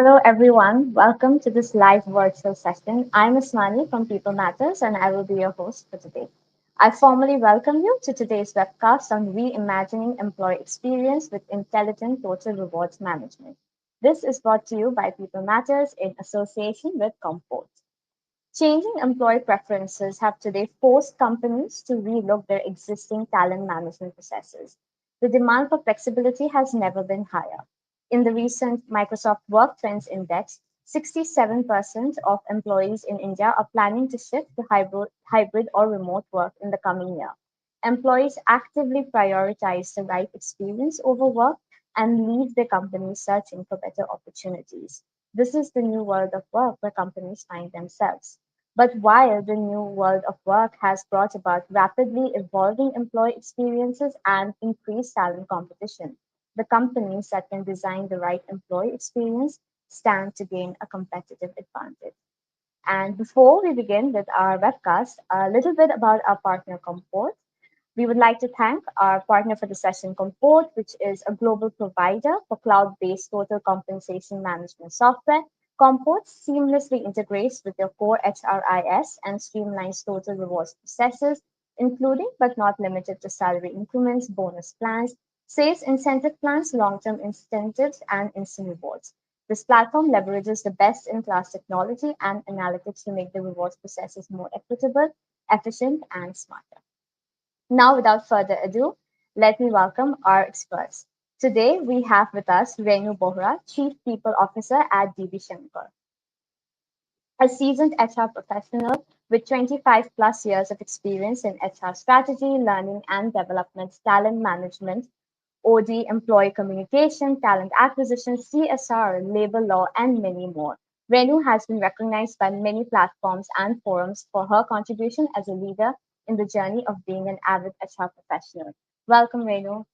Hello, everyone. Welcome to this live virtual session. I'm Asmani from People Matters, and I will be your host for today. I formally welcome you to today's webcast on reimagining employee experience with intelligent total rewards management. This is brought to you by People Matters in association with Compport. Changing employee preferences have today forced companies to relook their existing talent management processes. The demand for flexibility has never been higher. In the recent Microsoft Work Trends Index, 67% of employees in India are planning to shift to hybrid or remote work in the coming year. Employees actively prioritize the right experience over work and leave their companies searching for better opportunities. This is the new world of work where companies find themselves. But while the new world of work has brought about rapidly evolving employee experiences and increased talent competition, the companies that can design the right employee experience stand to gain a competitive advantage. And before we begin with our webcast, a little bit about our partner Compport. We would like to thank our partner for the session, Compport, which is a global provider for cloud-based total compensation management software. Compport seamlessly integrates with your core HRIS and streamlines total rewards processes, including but not limited to salary increments, bonus plans, sales incentive plans, long-term incentives, and instant rewards. This platform leverages the best-in-class technology and analytics to make the rewards processes more equitable, efficient, and smarter. Now, without further ado, let me welcome our experts. Today, we have with us Renu Bohra, Chief People Officer at DB Shankar, a seasoned HR professional with 25 plus years of experience in HR strategy, learning and development, talent management, OD, employee communication, talent acquisition, CSR, labor law, and many more. Renu has been recognized by many platforms and forums for her contribution as a leader in the journey of being an avid HR professional. Welcome, Renu.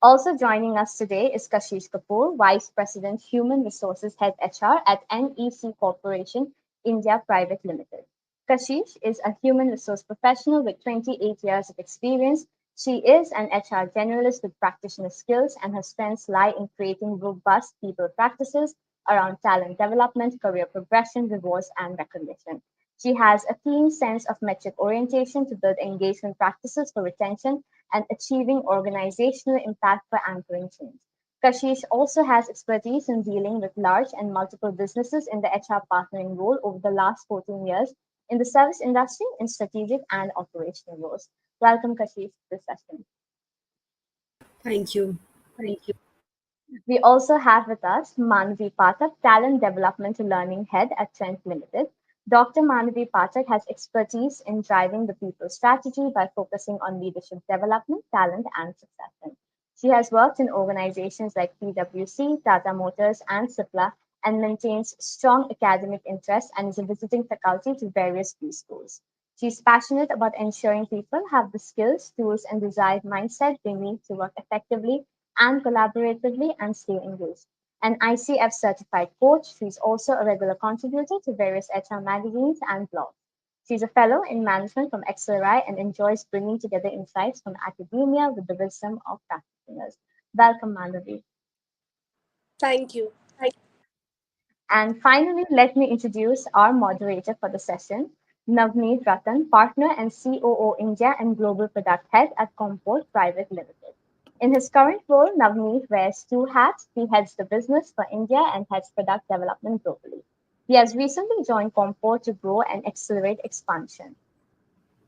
Also joining us today is Kashish Kapoor, Vice President, Human Resources Head HR at NEC Corporation India Private Limited. Kashish is a human resource professional with 28 years of experience. She is an HR generalist with practitioner skills, and her strengths lie in creating robust people practices around talent development, career progression, rewards, and recognition. She has a keen sense of metric orientation to build engagement practices for retention and achieving organizational impact for anchoring change. Kashish also has expertise in dealing with large and multiple businesses in the HR partnering role over the last 14 years in the service industry in strategic and operational roles. Welcome, Kashish, to this session. Thank you. We also have with us Manavi Pathak, Talent Development Learning Head at Trent Limited. Dr. Manavi Pathak has expertise in driving the people strategy by focusing on leadership development, talent, and succession. She has worked in organizations like PwC, Tata Motors, and Cipla and maintains strong academic interest and is a visiting faculty to various B schools. She is passionate about ensuring people have the skills, tools, and desired mindset they need to work effectively and collaboratively and stay engaged. An ICF certified coach, she's also a regular contributor to various HR magazines and blogs. She's a fellow in management from XRI and enjoys bringing together insights from academia with the wisdom of practitioners. Welcome, Manavi. Thank you. And finally, let me introduce our moderator for the session, Navneet Ratan, Partner and COO India and Global Product Head at Compport Private Limited. In his current role, Navneet wears two hats. He heads the business for India and heads product development globally. He has recently joined Compport to grow and accelerate expansion.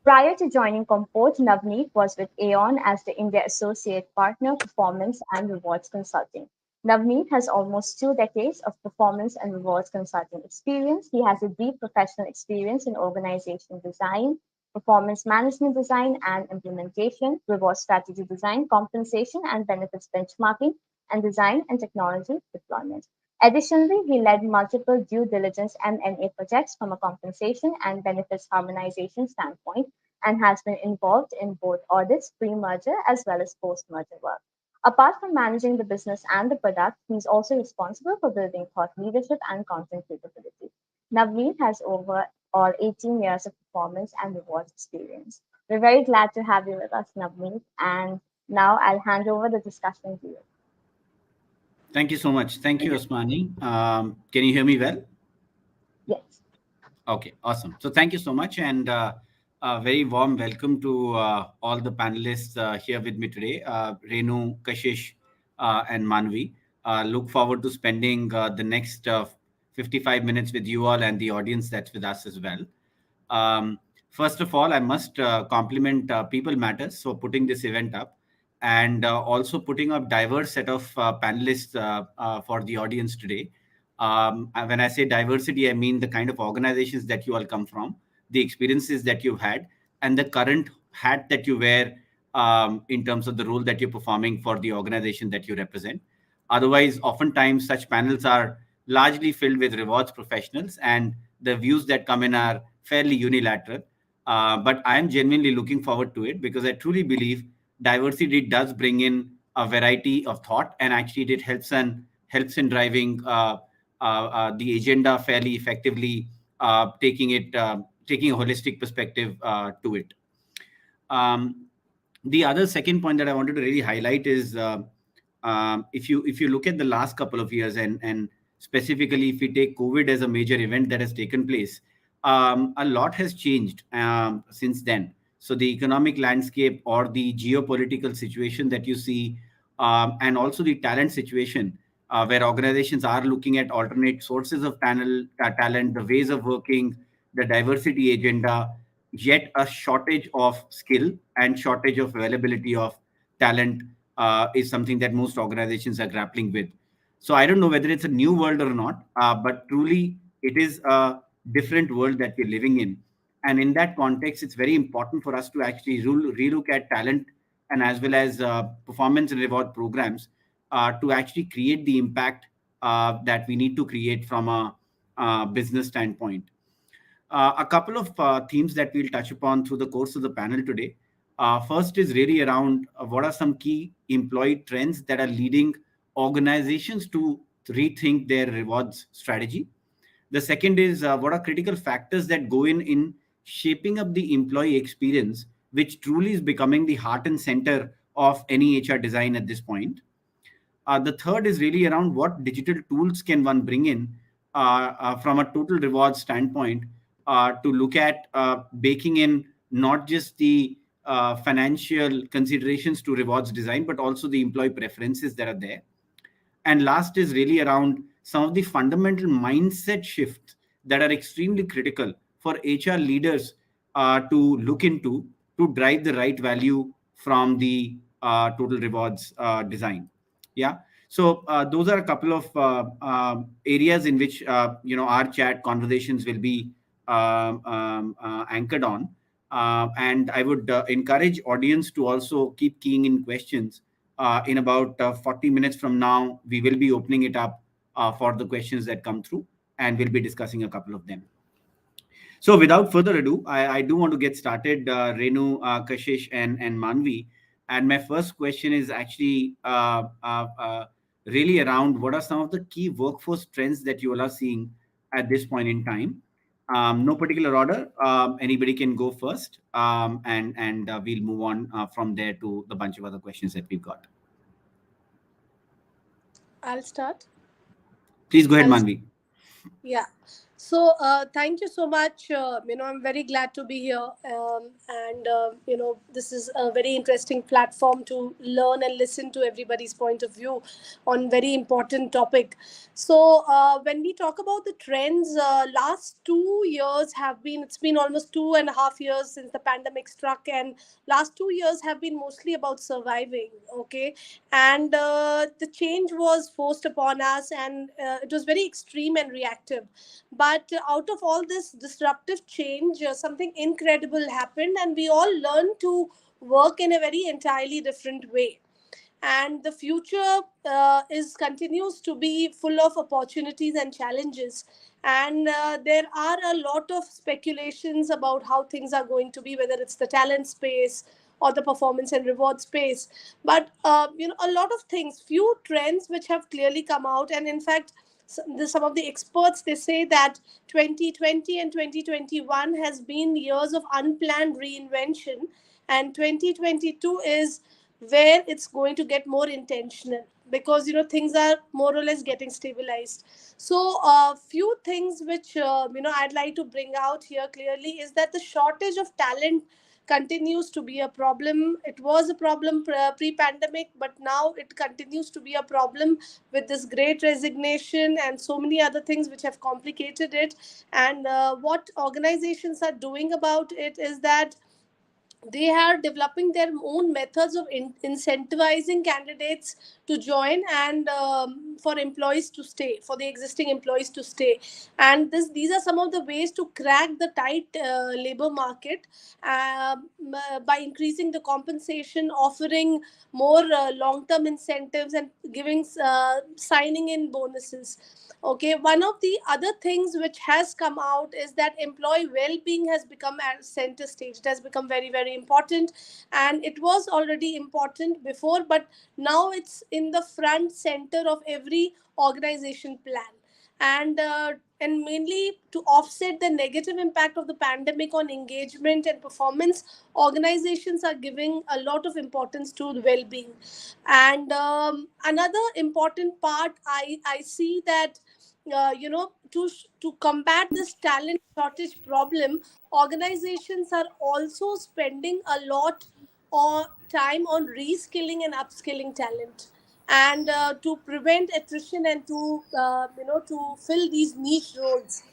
Prior to joining Compport, Navneet was with Aon as the India Associate Partner, Performance and Rewards Consulting. Navneet has almost 2 decades of performance and rewards consulting experience. He has a deep professional experience in organization design, performance management design and implementation, reward strategy design, compensation and benefits benchmarking, and design and technology deployment. Additionally, he led multiple due diligence M&A projects from a compensation and benefits harmonization standpoint and has been involved in both audits, pre-merger as well as post-merger work. Apart from managing the business and the product, he's also responsible for building thought leadership and content capability. Navneet has overall 18 years of performance and rewards experience. We're very glad to have you with us, Navneet, and now I'll hand over the discussion to you. Thank you so much. Thank you, Osmani. Can you hear me well? Yes. Okay, awesome. So thank you so much, and a very warm welcome to all the panelists here with me today, Renu, Kashish, and Manvi. Look forward to spending the next 55 minutes with you all and the audience that's with us as well. Um, First of all, I must compliment People Matters for putting this event up and also putting up diverse set of panelists for the audience today. When I say diversity, I mean the kind of organizations that you all come from, the experiences that you've had, and the current hat that you wear in terms of the role that you're performing for the organization that you represent. Otherwise, oftentimes such panels are largely filled with rewards professionals, and the views that come in are fairly unilateral. But I am genuinely looking forward to it because I truly believe diversity does bring in a variety of thought, and actually it helps in driving the agenda fairly effectively, taking a holistic perspective to it. Um, the other second point that I wanted to really highlight is if you look at the last couple of years, and specifically if we take COVID as a major event that has taken place, a lot has changed since then. So the economic landscape or the geopolitical situation that you see, and also the talent situation, where organizations are looking at alternate sources of talent, the ways of working, the diversity agenda, yet a shortage of skill and shortage of availability of talent is something that most organizations are grappling with. So I don't know whether it's a new world or not, but truly it is a different world that we're living in. And in that context, it's very important for us to actually relook at talent and as well as performance and reward programs to actually create the impact that we need to create from a business standpoint. A couple of themes that we'll touch upon through the course of the panel today. First is really around what are some key employee trends that are leading organizations to rethink their rewards strategy. The second is what are critical factors that go in shaping up the employee experience, which truly is becoming the heart and center of any HR design at this point. The third is really around what digital tools can one bring in from a total reward standpoint to look at baking in not just the financial considerations to rewards design, but also the employee preferences that are there. And last is really around some of the fundamental mindset shifts that are extremely critical for HR leaders to look into to drive the right value from the total rewards design. Yeah. So those are a couple of areas in which our chat conversations will be anchored on. And I would encourage audience to also keep keying in questions. In about 40 minutes from now, we will be opening it up for the questions that come through, and we'll be discussing a couple of them. So, without further ado, I do want to get started, Renu, Kashish, and Manvi. And my first question is actually really around what are some of the key workforce trends that you all are seeing at this point in time. No particular order. Anybody can go first, and we'll move on from there to the bunch of other questions that we've got. I'll start. Please go ahead, I'll Manvi. Yeah. So thank you so much. I'm very glad to be here. And this is a very interesting platform to learn and listen to everybody's point of view on very important topic. So when we talk about the trends, last 2 years have been, it's been almost 2.5 years since the pandemic struck, and last 2 years have been mostly about surviving. Okay. And the change was forced upon us, and it was very extreme and reactive. But out of all this disruptive change, something incredible happened, and we all learned to work in a very entirely different way. And the future is continues to be full of opportunities and challenges. And there are a lot of speculations about how things are going to be, whether it's the talent space or the performance and reward space. But a lot of things, few trends which have clearly come out. And in fact, some of the experts, they say that 2020 and 2021 has been years of unplanned reinvention, and 2022 is where it's going to get more intentional. because things are more or less getting stabilized. So a few things which I'd like to bring out here clearly is that the shortage of talent continues to be a problem. It was a problem pre-pandemic, but now it continues to be a problem with this great resignation and so many other things which have complicated it. And what organizations are doing about it is that they are developing their own methods of incentivizing candidates to join, and for employees to stay, for the existing employees to stay. And these are some of the ways to crack the tight labor market, by increasing the compensation, offering more long term incentives, and giving signing in bonuses. Okay, one of the other things which has come out is that employee well-being has become at center stage. It has become very, very important, and it was already important before, but now it's in the front center of every organization plan. And mainly to offset the negative impact of the pandemic on engagement and performance, organizations are giving a lot of importance to well-being. And another important part, I see that to combat this talent shortage problem, organizations are also spending a lot of time on reskilling and upskilling talent, and to prevent attrition, and to fill these niche roles.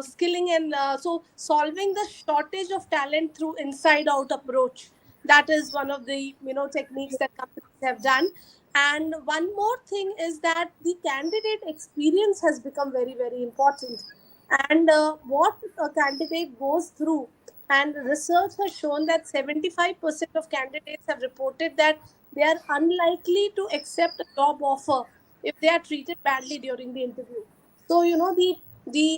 Skilling and so solving the shortage of talent through inside out approach, that is one of the techniques that companies have done. And one more thing is that the candidate experience has become very, very important, and what a candidate goes through. And research has shown that 75% of candidates have reported that they are unlikely to accept a job offer if they are treated badly during the interview. So the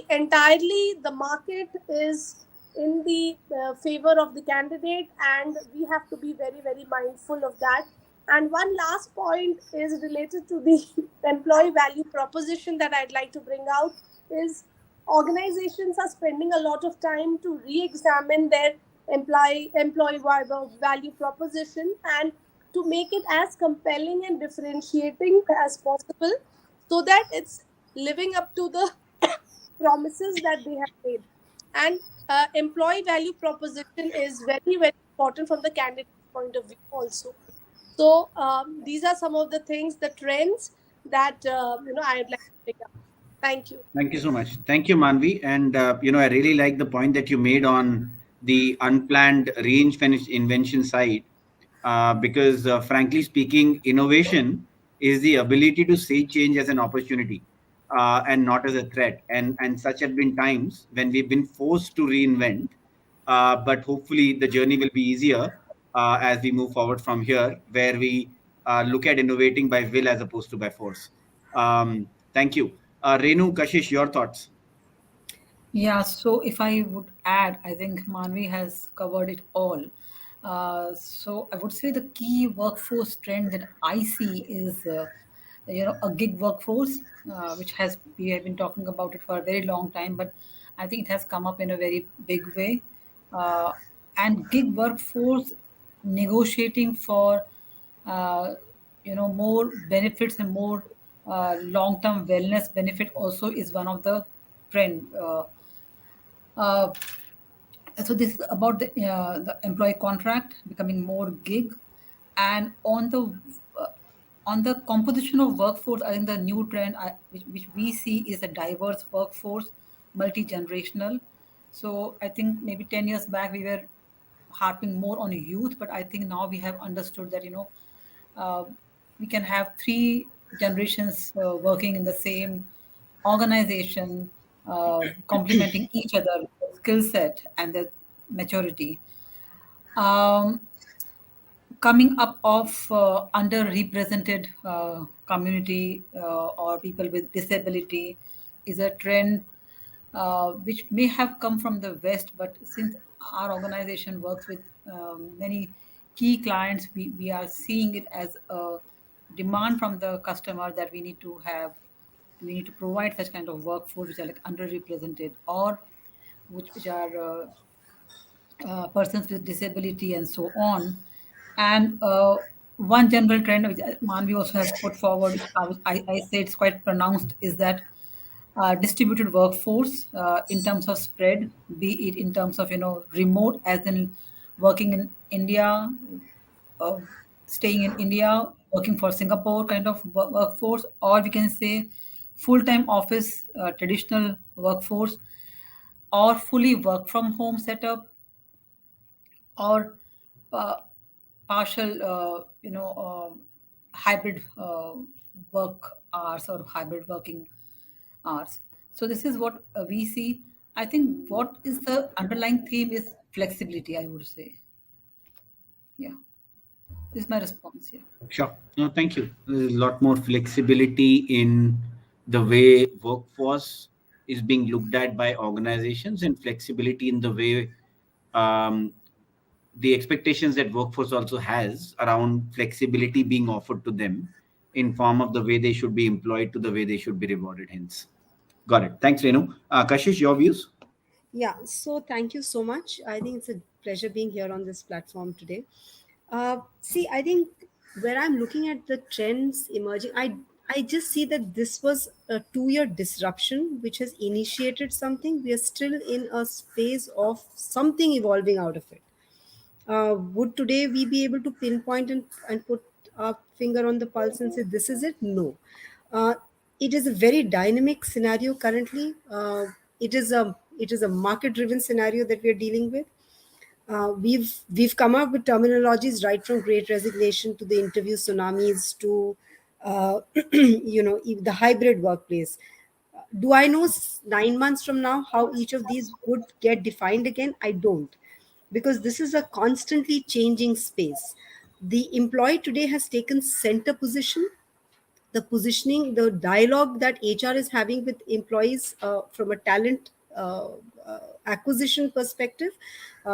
entirely the market is in the favor of the candidate, and we have to be very, very mindful of that. And one last point is related to the employee value proposition that I'd like to bring out is organizations are spending a lot of time to re-examine their value proposition, and to make it as compelling and differentiating as possible, so that it's living up to the promises that they have made. And employee value proposition is very, very important from the candidate's point of view also. So these are some of the things, the trends that I'd like to pick up. Thank you. Thank you so much. Thank you, Manvi. And I really like the point that you made on the unplanned invention side, because frankly speaking, innovation is the ability to see change as an opportunity, and not as a threat. And such have been times when we've been forced to reinvent, but hopefully the journey will be easier as we move forward from here, where we look at innovating by will as opposed to by force. Thank you. Renu, Kashish, your thoughts. Yeah, so if I would add, I think Manvi has covered it all. So I would say the key workforce trend that I see is, a gig workforce, which has we have been talking about it for a very long time, but I think it has come up in a very big way. Uh, and gig workforce negotiating for uh, more benefits and more long-term wellness benefit also is one of the trend. Uh, so this is about the employee contract becoming more gig, and uh, on the composition of workforce. I think the new trend which we see is a diverse workforce, multi generational. So I think maybe 10 years back we were harping more on youth, but I think now we have understood that uh, we can have three generations working in the same organization, complementing each other skill set and their maturity. Um, Coming up of underrepresented community or people with disability is a trend which may have come from the West, but since our organization works with many key clients, we are seeing it as a demand from the customer that we need to provide such kind of workforce which are like underrepresented, or which are persons with disability and so on. And one general trend which Manvi also has put forward, which I say it's quite pronounced, is that distributed workforce in terms of spread, be it in terms of remote, as in working in India, uh, staying in India, working for Singapore kind of workforce, or we can say full-time office, traditional workforce, or fully work from home setup, or uh, partial, hybrid work hours or hybrid working hours. So this is what we see. I think what is the underlying theme is flexibility, I would say. Yeah, this is my response here. Sure. No, thank you. There's a lot more flexibility in the way workforce is being looked at by organizations, and flexibility in the way um, the expectations that workforce also has around flexibility being offered to them in form of the way they should be employed to the way they should be rewarded. Hence, got it. Thanks, Renu. Kashish, your views? Yeah, so thank you so much. I think it's a pleasure being here on this platform today. See, I think where I'm looking at the trends emerging, I just see that this was a 2 year disruption which has initiated something. We are still in a space of something evolving out of it. Would today we be able to pinpoint and put our finger on the pulse and say this is it? No. Uh, it is a very dynamic scenario currently. It is a market driven scenario that we are dealing with. We've come up with terminologies right from Great Resignation to the interview tsunamis to the hybrid workplace. Do I know 9 months from now how each of these would get defined again? I don't, because this is a constantly changing space. The employee today has taken center position. The positioning, the dialogue that HR is having with employees from a talent acquisition perspective,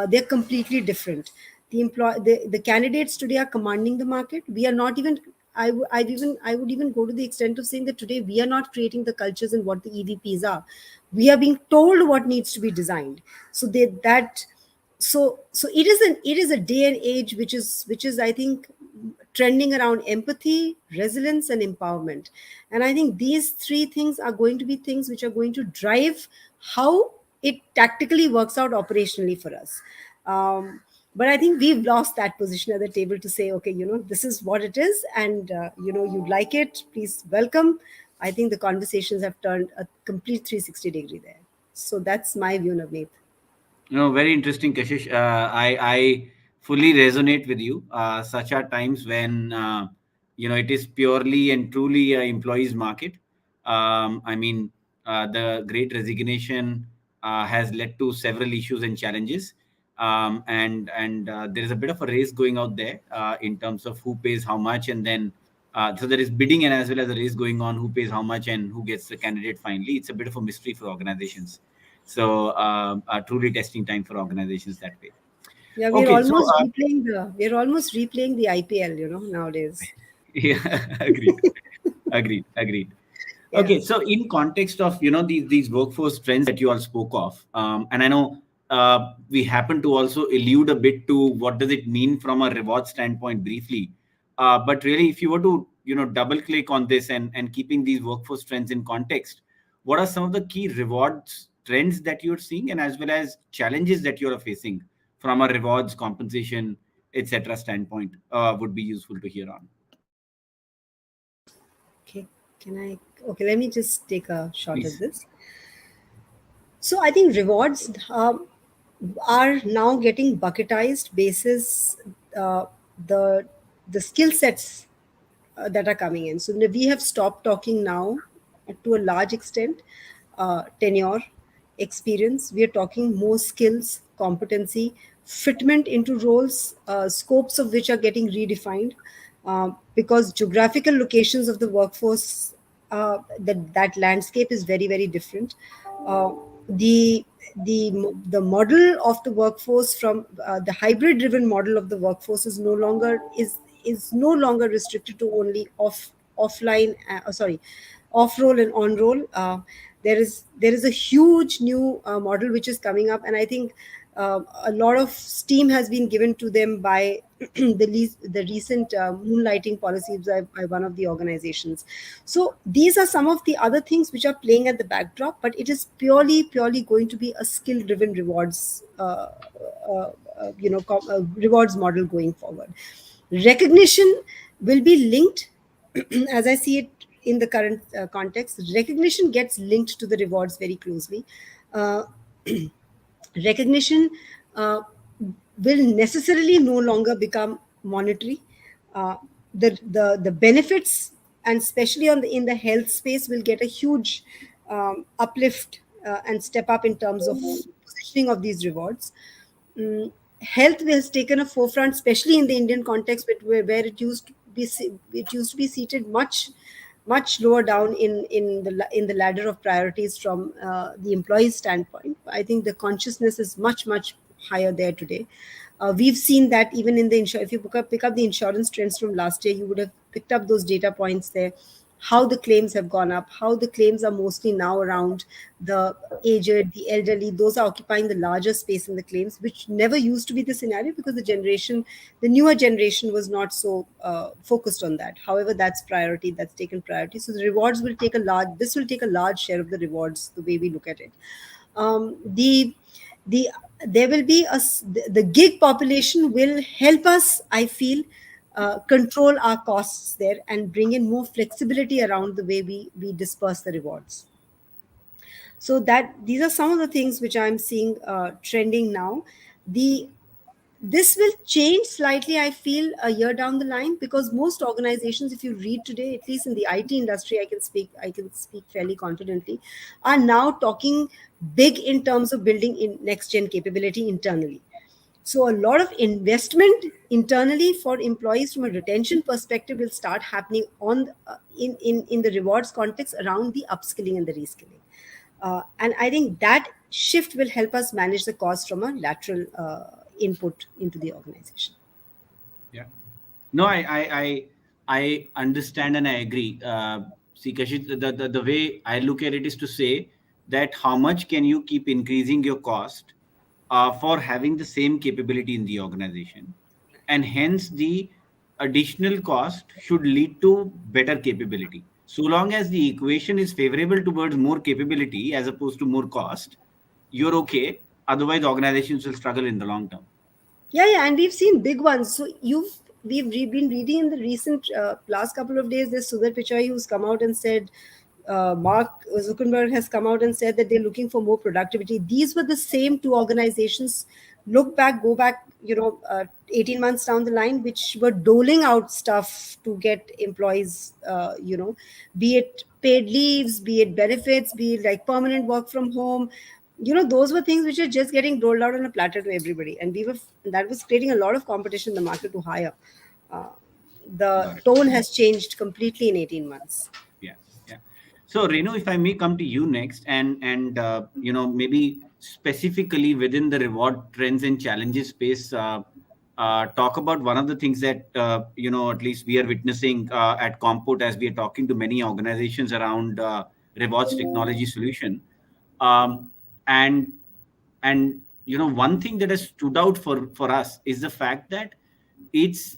they're completely different. The candidates today are commanding the market. We are not even. I would even go to the extent of saying that today we are not creating the cultures and what the EVPs are. We are being told what needs to be designed. So they that so it is a day and age which is I think trending around empathy, resilience, and empowerment. And I think these three things are going to be things which are going to drive how it tactically works out operationally for us. But I think we've lost that position at the table to say, okay, this is what it is, and you'd like it, please welcome. I think the conversations have turned a complete 360-degree there. So that's my view, Navneet. Very interesting, Kashish. I fully resonate with you. Such are times when it is purely and truly a employees market. I mean, the Great Resignation has led to several issues and challenges, and there is a bit of a race going out there in terms of who pays how much, and then so there is bidding and as well as a race going on who pays how much and who gets the candidate finally. It's a bit of a mystery for organizations. So truly testing time for organizations that way. Yeah, we're Okay, so almost replaying the IPL, nowadays. yeah, agreed, agreed. Yeah. Okay, so in context of these workforce trends that you all spoke of, and I know we happen to also allude a bit to what does it mean from a reward standpoint briefly, but really, if you were to double click on this and keeping these workforce trends in context, what are some of the key rewards trends that you're seeing, and as well as challenges that you're facing from a rewards, compensation, etc. standpoint? Would be useful to hear on. Okay. Can I? Okay, let me just take a shot at Please. this. So I think rewards are now getting bucketized basis uh, the the skill sets that are coming in. So we have stopped talking now to a large extent tenure, experience. We are talking more skills, competency, fitment into roles, scopes of which are getting redefined because geographical locations of the workforce, that landscape is very, very different. Uh, the the model of the workforce from the hybrid driven model of the workforce is no longer restricted to only offline sorry, off role and on role. There is a huge new model which is coming up, and I think a lot of steam has been given to them by the recent moonlighting policies by one of the organizations. So these are some of the other things which are playing at the backdrop, but it is purely going to be a skill driven rewards rewards model going forward. Recognition will be linked as I see it in the current context. Recognition gets linked to the rewards very closely. uh, Recognition uh, will necessarily no longer become monetary. Uh, the benefits, and especially in the health space, will get a huge uplift and step up in terms of positioning of these rewards. mm, Health has taken a forefront, especially in the Indian context, where it used to be seated much lower down in the ladder of priorities from the employee's standpoint. I think the consciousness is much higher there today. We've seen that even in the if you pick up the insurance trends from last year, you would have picked up those data points there. How the claims have gone up, how the claims are mostly now around the aged, the elderly. Those are occupying the larger space in the claims, which never used to be the scenario because the newer generation was not so focused on that. However, that's taken priority. So the rewards will take a large, this will take a large share of the rewards, the way we look at it. The there will be the gig population will help us, I feel, control our costs there and bring in more flexibility around the way we disperse the rewards. So that these are some of the things which I'm seeing trending now. The This will change slightly, I feel, a year down the line, because most organizations, if you read today, at least in the IT industry, I can speak fairly confidently, are now talking big in terms of building in next gen capability internally. So a lot of investment internally for employees from a retention perspective will start happening in the rewards context around the upskilling and the reskilling. And I think that shift will help us manage the cost from a lateral input into the organization. Yeah. No, I understand and I agree. See, Kashif, the way I look at it is to say that how much can you keep increasing your cost for having the same capability in the organization, and hence the additional cost should lead to better capability. So long as the equation is favorable towards more capability as opposed to more cost, you're okay. Otherwise, organizations will struggle in the long term. Yeah, and we've seen big ones. So been reading in the recent last couple of days. There's Sundar Pichai who's come out and said, Mark Zuckerberg has come out and said that they're looking for more productivity. These were the same two organizations. Go back, 18 months down the line, which were doling out stuff to get employees, be it paid leaves, be it benefits, be it like permanent work from home. Those were things which are just getting rolled out on a platter to everybody, and that was creating a lot of competition in the market to hire. uh, the Got it. tone has changed completely in 18 months. Yeah, yeah. So Renu, if I may come to you next, and maybe specifically within the reward trends and challenges space, talk about one of the things that at least we are witnessing at Compport as we are talking to many organizations around rewards technology solution, um, and one thing that has stood out for us is the fact that it's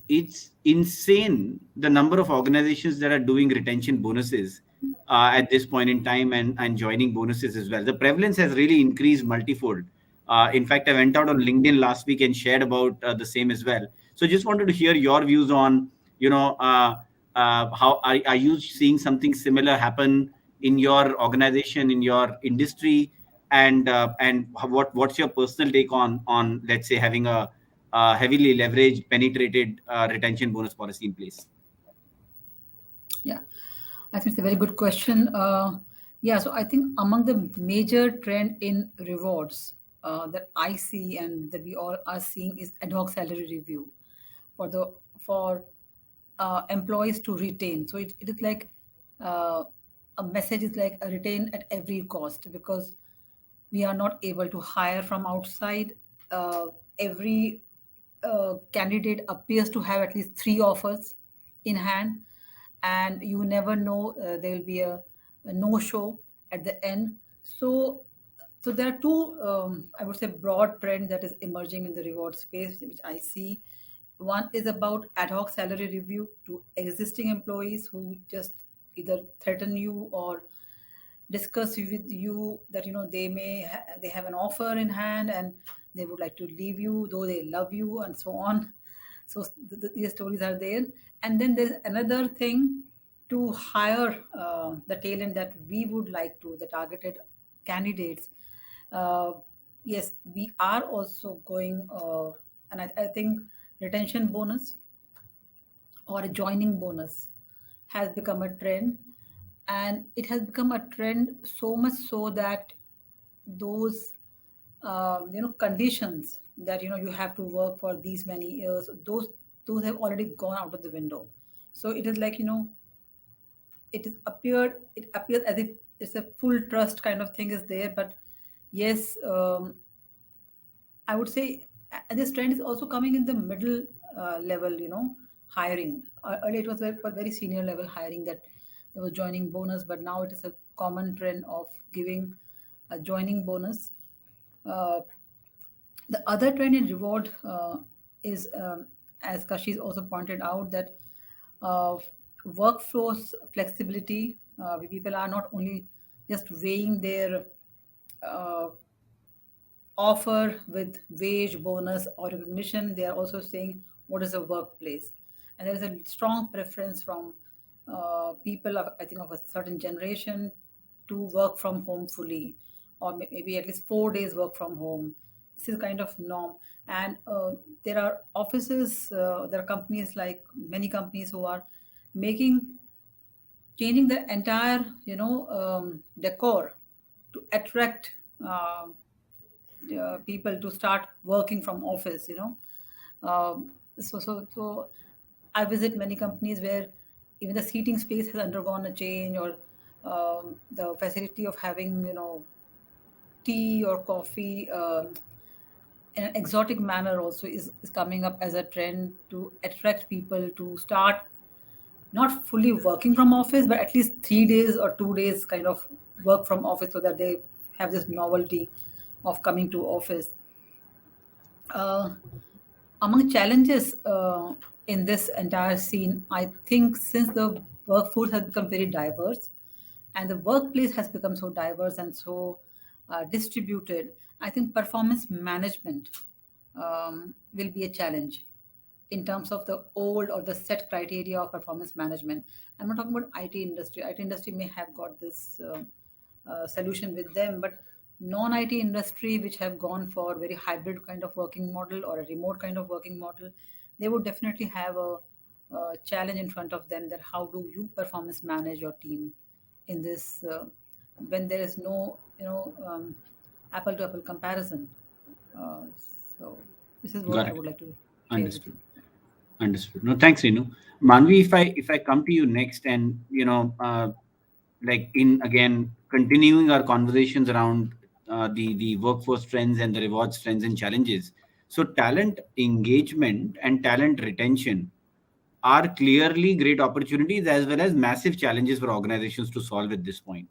insane the number of organizations that are doing retention bonuses at this point in time, and joining bonuses as well. The prevalence has really increased multifold. In fact, I went out on LinkedIn last week and shared about the same as well. So just wanted to hear your views on, how are you seeing something similar happen in your organization, in your industry, and what's your personal take on let's say having a heavily leveraged, penetrated retention bonus policy in place? Yeah, I think it's a very good question. Yeah, so I think among the major trend in rewards that I see and that we all are seeing is ad hoc salary review for the for employees to retain. So it is like uh, a message is like a retain at every cost, because we are not able to hire from outside. Every candidate appears to have at least three offers in hand, and you never know, there will be a no show at the end. So there are two, I would say, broad trend that is emerging in the reward space, which I see. One is about ad hoc salary review to existing employees who just either threaten you or discuss with you that they have an offer in hand and they would like to leave you though they love you and so on. So these stories are there. And then there's another thing to hire the talent that we would like to, the targeted candidates. uh, yes, we are also going and I think retention bonus or a joining bonus has become a trend, and it has become a trend so much so that those conditions that you have to work for these many years, those have already gone out of the window. So it is like, it appears as if it's a full trust kind of thing is there. But yes, I would say this trend is also coming in the middle level, hiring. Earlier it was very senior level hiring that there was joining bonus, but now it is a common trend of giving a joining bonus. Uh, the other trend in reward is, as Kashi also pointed out, that uh, workforce flexibility. People are not only just weighing their uh, offer with wage, bonus, or recognition, they are also saying what is a workplace. And there is a strong preference from people, of, I think, of a certain generation to work from home fully, or maybe at least 4 days work from home. This is kind of norm. And there are offices, there are companies, like many companies, who are making changing the entire decor to attract people to start working from office. So I visit many companies where even the seating space has undergone a change, or the facility of having tea or coffee in an exotic manner also is coming up as a trend to attract people to start not fully working from office, but at least 3 days or 2 days kind of work from office, so that they have this novelty of coming to office. uh, Among challenges in this entire scene, I think since the workforce has become very diverse and the workplace has become so diverse and so distributed, I think performance management will be a challenge in terms of the old or the set criteria of performance management. I'm not talking about IT industry. IT industry may have got this solution with them, but non-IT industry which have gone for very hybrid kind of working model or a remote kind of working model, they would definitely have a challenge in front of them, that how do you performance manage your team in this when there is no apple to apple comparison. Uh, so this is what Got I it. would like to share with Understood. you. Understood. No, thanks, Renu. Manvi, if I come to you next, and like in again continuing our conversations around the workforce trends and the rewards trends and challenges. So talent engagement and talent retention are clearly great opportunities as well as massive challenges for organizations to solve at this point.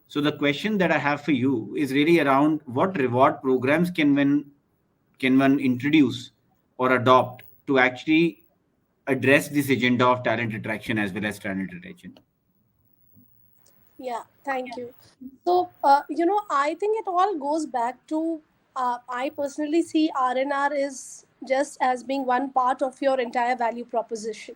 So the question that I have for you is really around what reward programs can one introduce or adopt to actually address this agenda of talent attraction as well as talent retention. Yeah, thank you. So, I think it all goes back to I personally see R&R is just as being one part of your entire value proposition.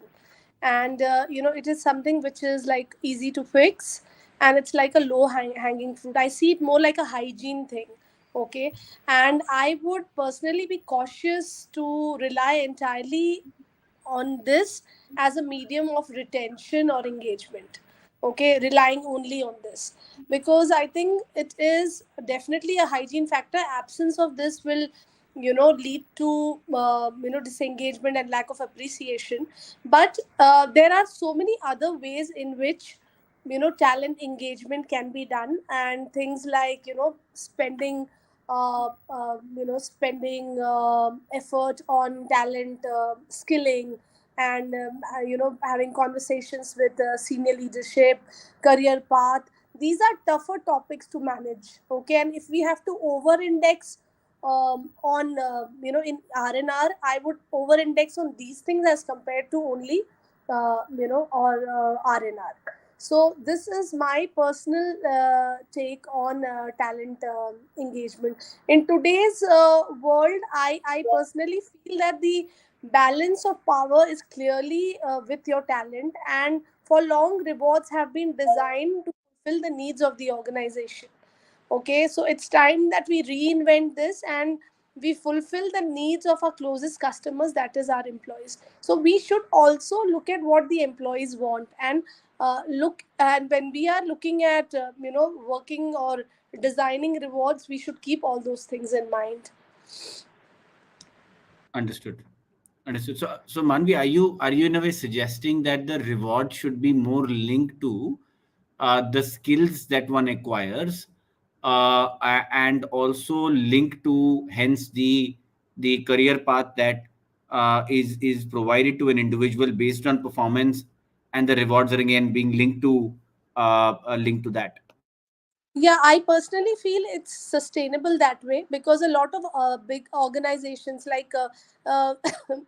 And, it is something which is like easy to fix, and it's like a low hanging fruit. I see it more like a hygiene thing. Okay. And I would personally be cautious to rely entirely on this as a medium of retention or engagement. Okay, relying only on this, because I think it is definitely a hygiene factor. Absence of this will lead to disengagement and lack of appreciation. But there are so many other ways in which talent engagement can be done, and things like spending effort on talent skilling, and having conversations with senior leadership, career path. These are tougher topics to manage. Okay, and if we have to over index on in R&R, I would over index on these things as compared to only or R&R. So this is my personal take on talent engagement in today's world. I personally feel that the balance of power is clearly with your talent, and for long rewards have been designed to fulfill the needs of the organization. Okay, so it's time that we reinvent this and we fulfill the needs of our closest customers, that is our employees. So we should also look at what the employees want, and look, and when we are looking at working or designing rewards, we should keep all those things in mind. Understood. Understood. So Manvi, are you in a way suggesting that the reward should be more linked to the skills that one acquires, and also linked to hence the career path that is provided to an individual based on performance, and the rewards are again being linked to that. Yeah, I personally feel it's sustainable that way, because a lot of big organizations like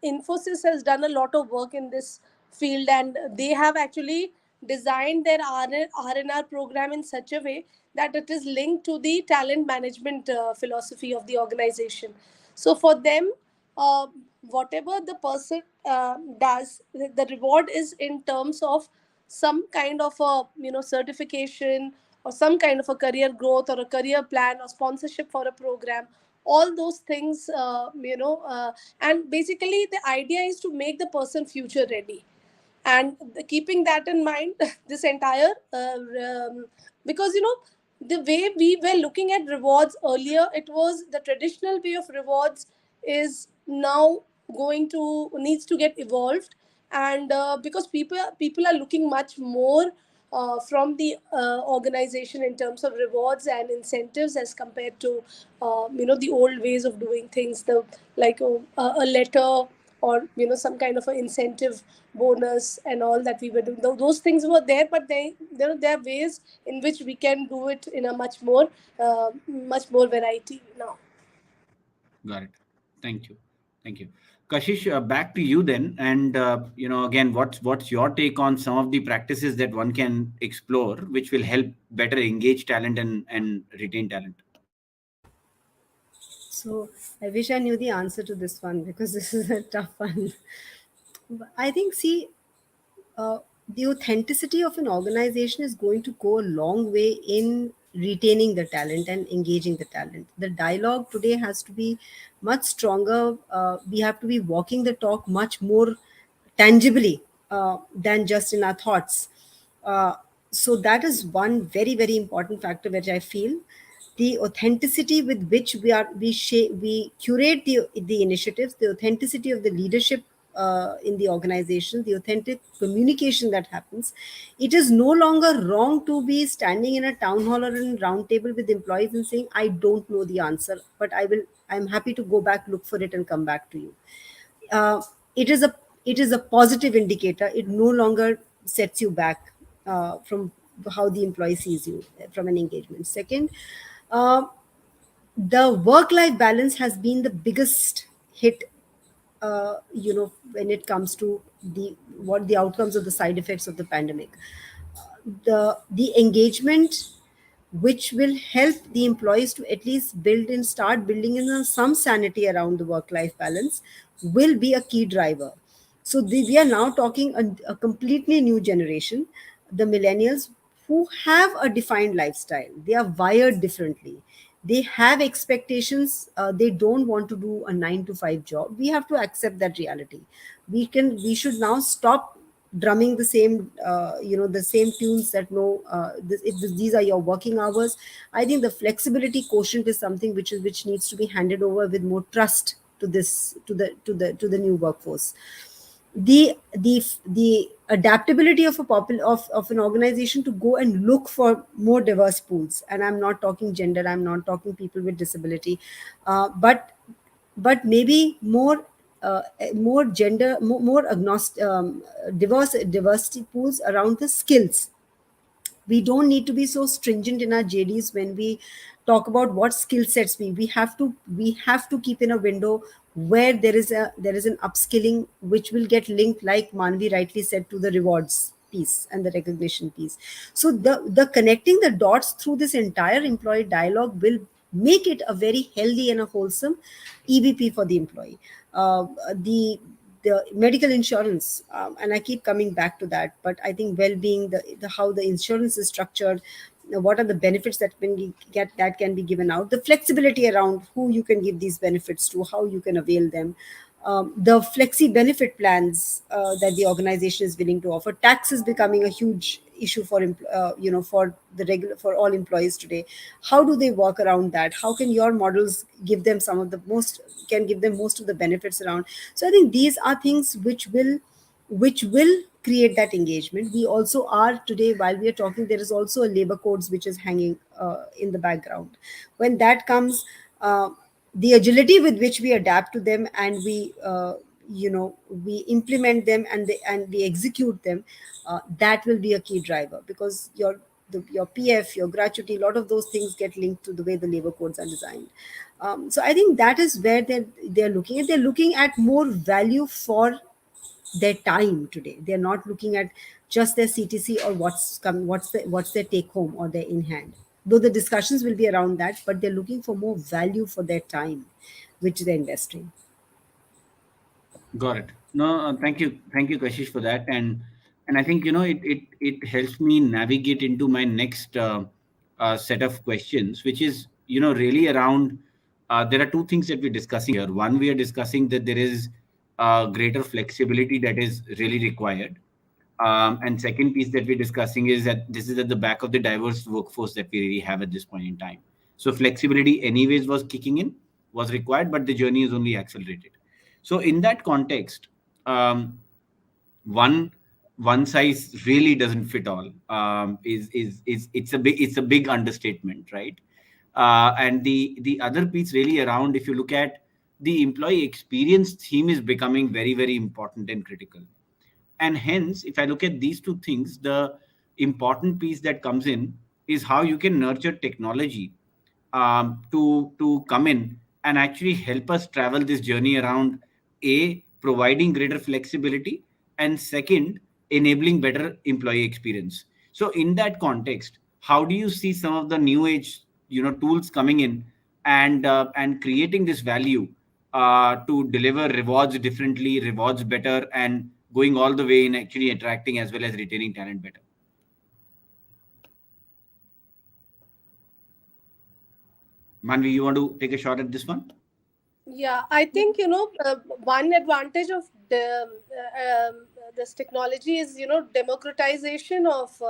Infosys has done a lot of work in this field, and they have actually designed their R&R program in such a way that it is linked to the talent management philosophy of the organization. So for them, uh, whatever the person does, the reward is in terms of some kind of a certification, or some kind of a career growth, or a career plan, or sponsorship for a program, all those things. And basically the idea is to make the person future ready. And keeping that in mind, this entire because the way we were looking at rewards earlier, it was the traditional way of rewards is now going to needs to get evolved. And because people are looking much more from the organization in terms of rewards and incentives, as compared to the old ways of doing things, the like a letter, or some kind of an incentive bonus and all that we were doing. Those things were there, but there are ways in which we can do it in a much more variety now. Got it. Thank you. Thank you. Kashish, back to you then. And again, what's your take on some of the practices that one can explore, which will help better engage talent and retain talent? So I wish I knew the answer to this one, because this is a tough one. I think, see, uh, the authenticity of an organization is going to go a long way in retaining the talent and engaging the talent. The dialogue today has to be much stronger. We have to be walking the talk much more tangibly than just in our thoughts. Uh, so that is one very, very important factor which I feel. The authenticity with which we curate the initiatives, the authenticity of the leadership in the organization, the authentic communication that happens. It is no longer wrong to be standing in a town hall or in a round table with employees and saying, I don't know the answer, but I'm happy to go back, look for it, and come back to you. uh, it is a positive indicator. It no longer sets you back from how the employee sees you from an engagement. Second, uh, the work life balance has been the biggest hit, when it comes to the outcomes of the side effects of the pandemic. The engagement which will help the employees to at least start building in some sanity around the work life balance will be a key driver. So we are now talking a completely new generation, the millennials, who have a defined lifestyle. They are wired differently. They have expectations. They don't want to do a 9 to 5 job. We have to accept that reality. We should now stop drumming the same tunes that no, these are your working hours. I think the flexibility quotient is something which needs to be handed over with more trust to this to the new workforce. The adaptability of an organization to go and look for more diverse pools, and I'm not talking gender, I'm not talking people with disability, but maybe more gender, more agnostic, diversity pools around the skills. We don't need to be so stringent in our JDs when we talk about what skill sets we have to keep in a window where there is an upskilling which will get linked, like Manvi rightly said, to the rewards piece and the recognition piece. So the connecting the dots through this entire employee dialogue will make it a very healthy and a wholesome EBP for the employee. The medical insurance, and I keep coming back to that, but I think well-being, the how the insurance is structured, what are the benefits that can be given out, the flexibility around who you can give these benefits to, how you can avail them, the flexi benefit plans that the organization is willing to offer. Tax is becoming a huge issue for for the regular, for all employees today. How do they work around that? How can your models give them some of the most can give them most of the benefits around? So I think these are things which will create that engagement. We also are today, while we are talking, there is also a labor codes which is hanging in the background. When that comes, the agility with which we adapt to them, and we implement them, and we execute them, that will be a key driver, because your PF, your gratuity, a lot of those things get linked to the way the labor codes are designed. So I think that is where they're looking at more value for their time today. They're not looking at just their CTC or what's their take home or their in hand. Though the discussions will be around that, but they're looking for more value for their time, which they're investing. Got it. No, thank you, Kashish, for that. And I think it helps me navigate into my next set of questions, which is really around. There are two things that we're discussing here. One, we are discussing that there is greater flexibility that is really required. And second piece that we're discussing is that this is at the back of the diverse workforce that we really have at this point in time. So flexibility, anyways, was kicking in, was required, but the journey is only accelerated. So in that context, one one size really doesn't fit all. Is it's a big understatement, right? And the other piece really around, if you look at the employee experience theme, is becoming very, very important and critical. And hence, if I look at these two things, the important piece that comes in is how you can nurture technology to come in and actually help us travel this journey around a providing greater flexibility, and second, enabling better employee experience. So in that context, how do you see some of the new age tools coming in and creating this value to deliver rewards differently, rewards better, and going all the way in actually attracting as well as retaining talent better? Manvi, you want to take a shot at this one? Yeah, I think one advantage of this technology is democratization of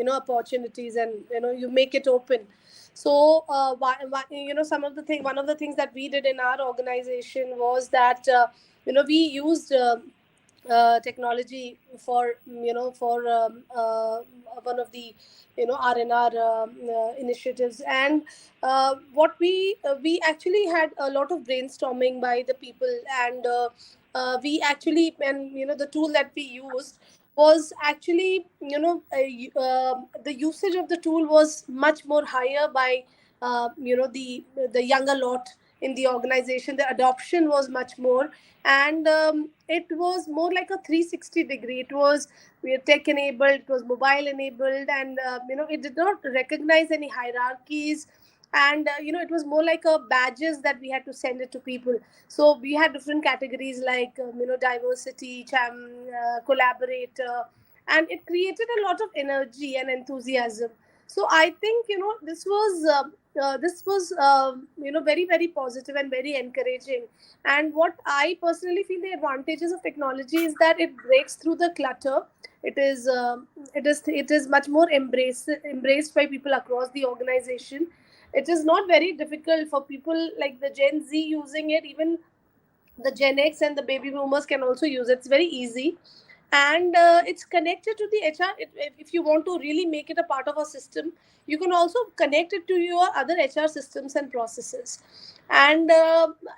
opportunities, and you make it open. So some of the thing one of the things that we did in our organization was that we used technology for one of the R&R initiatives. And what we actually had a lot of brainstorming by the people. And we actually, and the tool that we used was actually the usage of the tool was much more higher by the younger lot in the organization. The adoption was much more. And it was more like a 360-degree. It was, we are tech enabled, it was mobile enabled, and it did not recognize any hierarchies. And it was more like a badges that we had to send it to people. So we had different categories like diversity, collaborator, and it created a lot of energy and enthusiasm. So I think this was very, very positive and very encouraging. And what I personally feel the advantages of technology is that it breaks through the clutter. It is much more embraced by people across the organization. It is not very difficult for people like the Gen Z using it. Even the Gen X and the baby boomers can also use it. It's very easy. and it's connected to the HR. If you want to really make it a part of a system, you can also connect it to your other HR systems and processes, and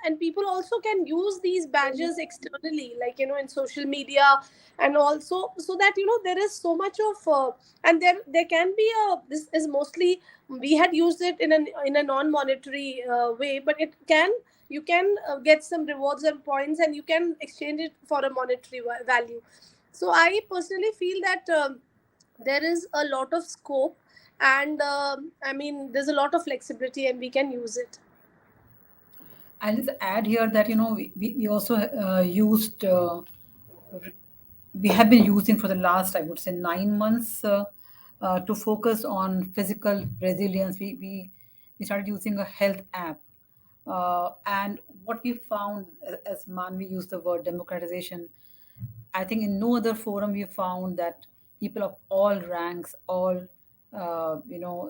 and people also can use these badges externally, like in social media, and also so that there is so much of and there can be a, this is mostly, we had used it in a non monetary way, but it can, you can get some rewards and points, and you can exchange it for a monetary value. So I personally feel that there is a lot of scope, and I mean there's a lot of flexibility, and we can use it. I'll just add here that we also used we have been using for the last, I would say, 9 months to focus on physical resilience. We started using a health app, and what we found, as Manvi used the word democratization, I think in no other forum we found that people of all ranks, all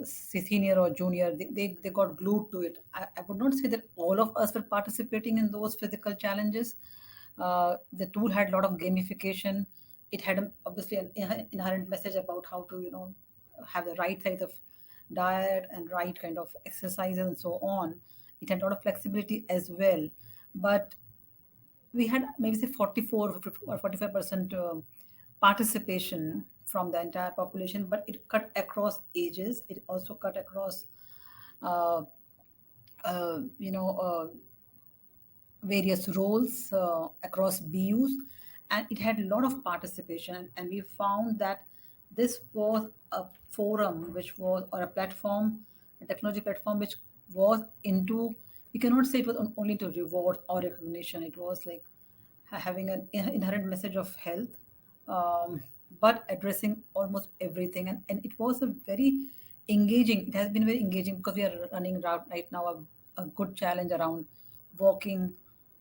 senior or junior, they got glued to it. I would not say that all of us were participating in those physical challenges. The tool had a lot of gamification. It had obviously an inherent message about how to have the right size of diet and right kind of exercises and so on. It had a lot of flexibility as well, but we had maybe say 44 or 45% participation from the entire population, but it cut across ages. It also cut across uh, uh, you know uh, various roles across BUs, and it had a lot of participation. And we found that this was a forum which was, or a platform, a technology platform which was into, we cannot say it was only to reward or recognition. It was like having an inherent message of health, um, but addressing almost everything. And it was a very engaging, it has been very engaging, because we are running right now a good challenge around walking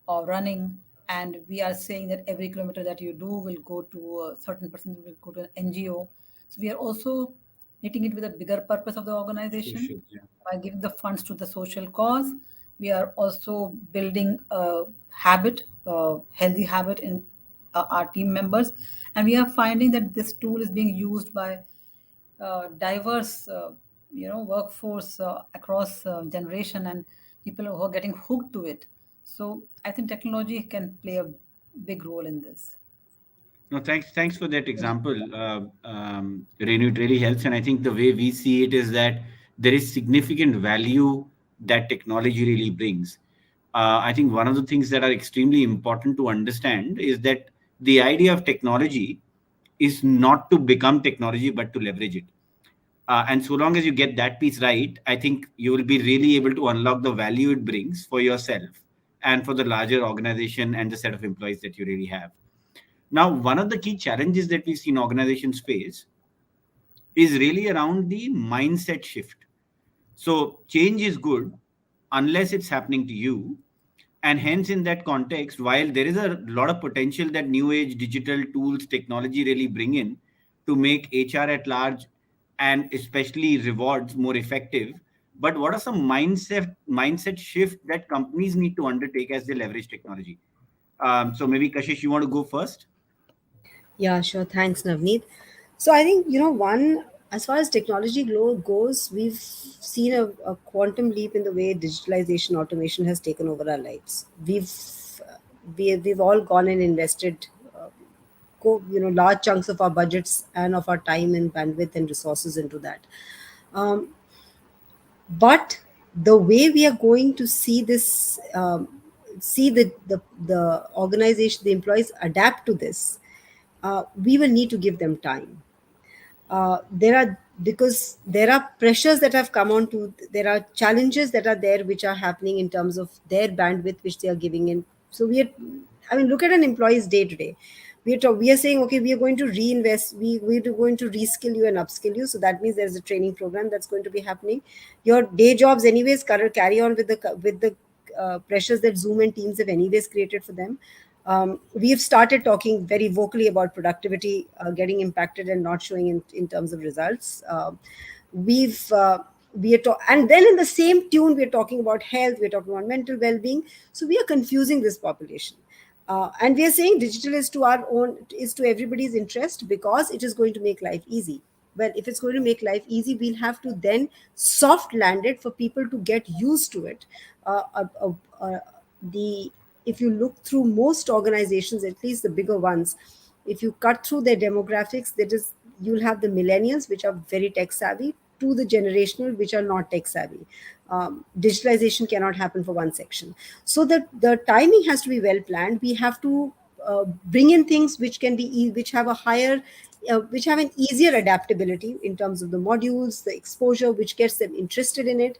or running, and we are saying that every kilometer that you do will go to a certain percentage, will go to an NGO. So we are also knitting it with a bigger purpose of the organization Social, yeah. by giving the funds to the social cause. We are also building a habit, a healthy habit in our team members, and we are finding that this tool is being used by diverse, workforce across generation, and people who are getting hooked to it. So I think technology can play a big role in this. No, thanks for that example, Renu. It really helps, and I think the way we see it is that there is significant value that technology really brings. I think one of the things that are extremely important to understand is that the idea of technology is not to become technology, but to leverage it. And so long as you get that piece right, I think you will be really able to unlock the value it brings for yourself and for the larger organization and the set of employees that you really have. Now, one of the key challenges that we've seen organizations face is really around the mindset shift. So, change is good unless it's happening to you. And hence, in that context, while there is a lot of potential that new age digital tools, technology really bring in to make HR at large and especially rewards more effective, but what are some mindset shift that companies need to undertake as they leverage technology? So maybe Kashish, you want to go first? Yeah, sure. Thanks, Navneet. So I think, one, as far as technology goes, we've seen a quantum leap in the way digitalization, automation has taken over our lives. We've all gone and invested, large chunks of our budgets and of our time and bandwidth and resources into that. Um, but the way we are going to see this, see the organization, the employees adapt to this, we will need to give them time. There are, because there are pressures that have come on to, there are challenges that are there which are happening in terms of their bandwidth which they are giving in. So we are, I mean, look at an employee's day to day. We are saying, okay, we are going to reinvest, we're going to reskill you and upskill you. So that means there's a training program that's going to be happening. Your day jobs anyways carry on with the pressures that Zoom and Teams have anyways created for them. We've started talking very vocally about productivity getting impacted and not showing in terms of results. We've we are and then in the same tune, we're talking about health, we're talking about mental well-being. So we are confusing this population. And we are saying digital is to our own, is to everybody's interest because it is going to make life easy. Well, if it's going to make life easy, we'll have to then soft land it for people to get used to it. uh, uh, uh, uh, the If you look through most organizations, at least the bigger ones, if you cut through their demographics, that is, you'll have the millennials, which are very tech savvy, to the generational, which are not tech savvy. Digitalization cannot happen for one section. So the timing has to be well planned. We have to bring in things which can be which have a higher which have an easier adaptability in terms of the modules, the exposure, which gets them interested in it.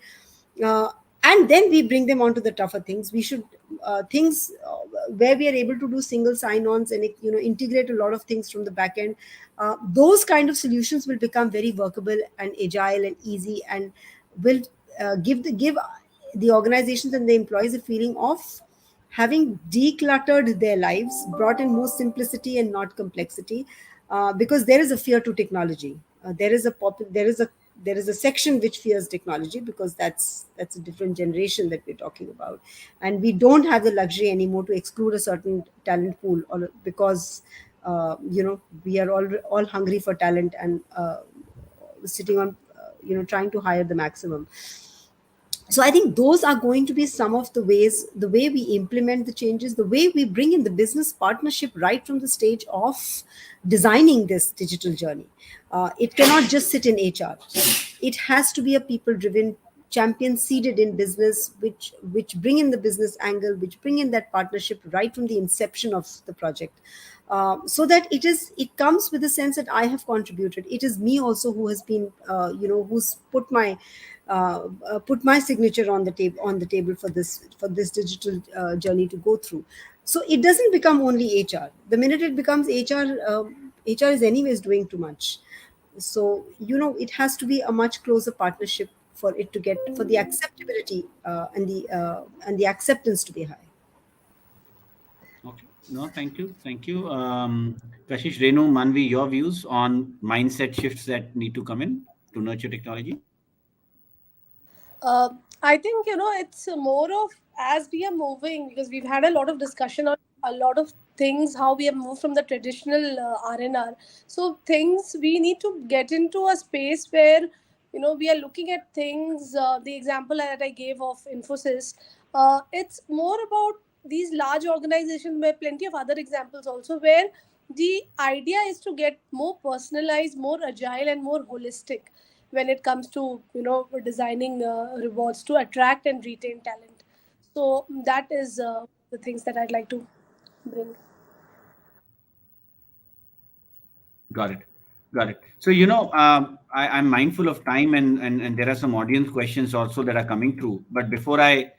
uh, and then we bring them onto the tougher things. We should things where we are able to do single sign-ons and integrate a lot of things from the back end. Those kind of solutions will become very workable and agile and easy, and will give the organizations and the employees a feeling of having decluttered their lives, brought in more simplicity and not complexity, because there is a fear to technology. There is a section which fears technology, because that's a different generation that we're talking about, and we don't have the luxury anymore to exclude a certain talent pool, or because we are all hungry for talent, and sitting on trying to hire the maximum. So I think those are going to be some of the ways, the way we implement the changes, the way we bring in the business partnership right from the stage of designing this digital journey. It cannot just sit in HR. It has to be a people driven champion seated in business, which bring in the business angle, which bring in that partnership right from the inception of the project. So that it comes with a sense that I have contributed. It is me also who has been who's put my signature on the table for this digital journey to go through. So it doesn't become only HR. The minute it becomes HR, HR is anyways doing too much. So it has to be a much closer partnership for it to get, for the acceptability and the acceptance to be high. Okay. No, thank you. Thank you. Kashish, Renu, Manvi, your views on mindset shifts that need to come in to nurture technology? Uh, I think it's more of, as we are moving, because we've had a lot of discussion on a lot of things, how we have moved from the traditional R&R. So things we need to get into a space where we are looking at things. The example that I gave of Infosys, it's more about these large organizations. Where plenty of other examples also, where the idea is to get more personalized, more agile, and more holistic when it comes to designing rewards to attract and retain talent. So that is the things that I'd like to bring. Got it. Got it. So, I'm mindful of time, and there are some audience questions also that are coming through. But before I